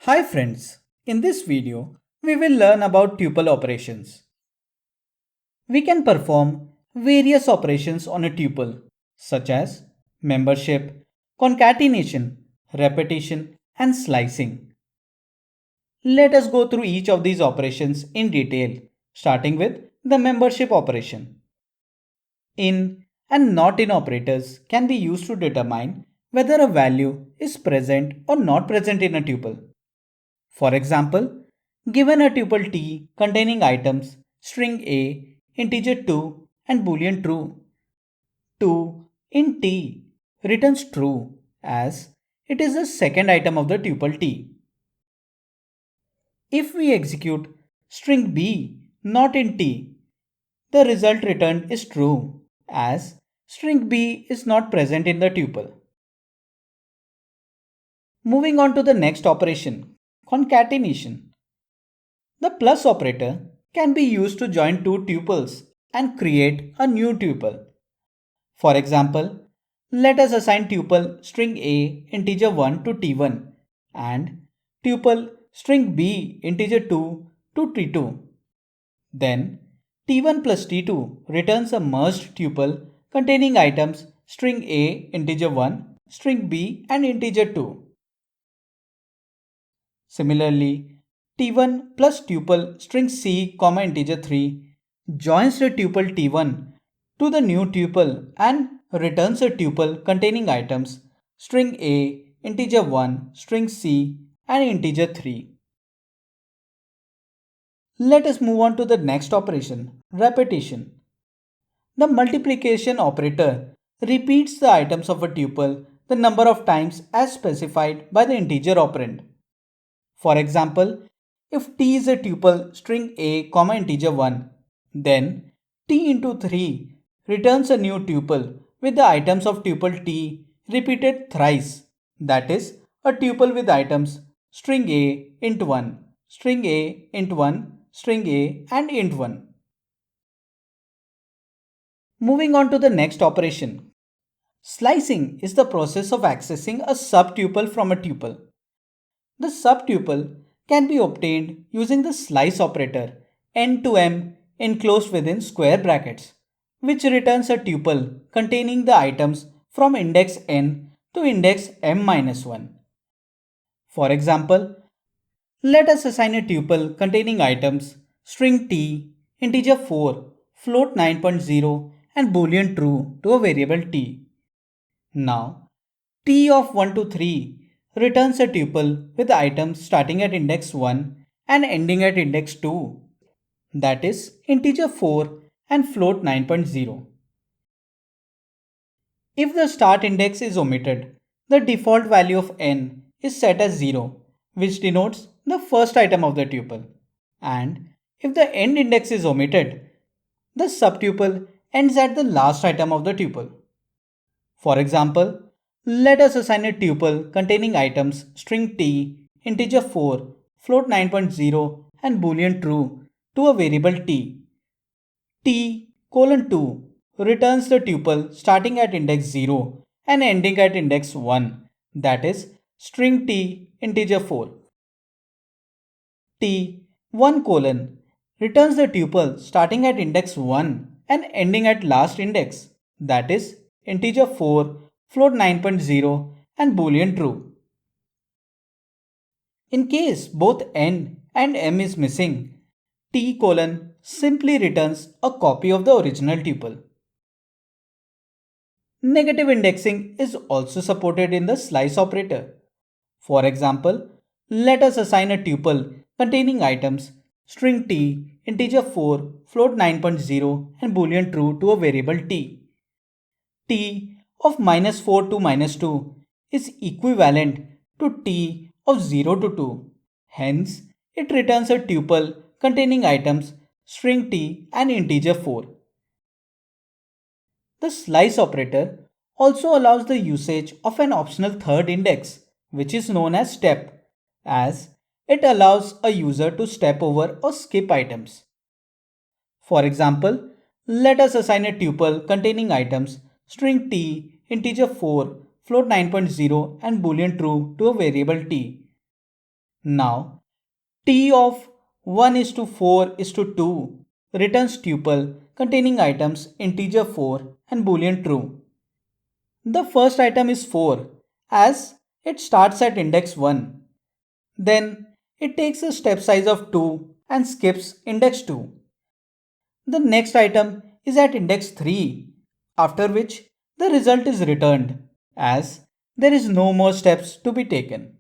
Hi friends, in this video we will learn about tuple operations. We can perform various operations on a tuple such as membership, concatenation, repetition and slicing. Let us go through each of these operations in detail, starting with the membership operation. In and not in operators can be used to determine whether a value is present or not present in a tuple. For example, given a tuple T containing items string A, integer 2 and boolean true, 2 in T returns true as it is the second item of the tuple T. If we execute string B not in T, the result returned is true as string B is not present in the tuple. Moving on to the next operation, concatenation. The plus operator can be used to join two tuples and create a new tuple. For example, let us assign tuple string A integer 1 to t1 and tuple string B integer 2 to t2. Then t1 plus t2 returns a merged tuple containing items string A integer 1, string B and integer 2. Similarly, t1 plus tuple string c, integer 3 joins the tuple t1 to the new tuple and returns a tuple containing items string a, integer 1, string c and integer 3. Let us move on to the next operation, repetition. The multiplication operator repeats the items of a tuple the number of times as specified by the integer operand. For example, if t is a tuple string a, integer 1, then t into 3 returns a new tuple with the items of tuple t repeated thrice. That is, a tuple with items string a, int 1, string a, int 1, string a and int 1. Moving on to the next operation. Slicing is the process of accessing a subtuple from a tuple. The subtuple can be obtained using the slice operator n to m enclosed within square brackets, which returns a tuple containing the items from index n to index m-1. For example, let us assign a tuple containing items string t, integer 4, float 9.0 and boolean true to a variable t. Now, t of 1 to 3 returns a tuple with items starting at index 1 and ending at index 2, that is integer 4 and float 9.0. If the start index is omitted, the default value of n is set as 0, which denotes the first item of the tuple. And if the end index is omitted, the subtuple ends at the last item of the tuple. For example, let us assign a tuple containing items string t, integer 4, float 9.0 and boolean true to a variable t. T colon 2 returns the tuple starting at index 0 and ending at index 1, that is string t, integer 4. T 1 colon returns the tuple starting at index 1 and ending at last index, that is integer 4, float 9.0 and boolean true. In case both n and m is missing, t colon simply returns a copy of the original tuple. Negative indexing is also supported in the slice operator. For example, let us assign a tuple containing items string t, integer 4, float 9.0 and boolean true to a variable t. T of minus 4 to minus 2 is equivalent to t of 0 to 2. Hence, it returns a tuple containing items string t and integer 4. The slice operator also allows the usage of an optional third index, which is known as step, as it allows a user to step over or skip items. For example, let us assign a tuple containing items string t, integer 4, float 9.0 and boolean true to a variable t. Now, T of 1 is to 4 is to 2 returns tuple containing items integer 4 and boolean true. The first item is 4 as it starts at index 1. Then it takes a step size of 2 and skips index 2. The next item is at index 3, after which the result is returned as there is no more steps to be taken.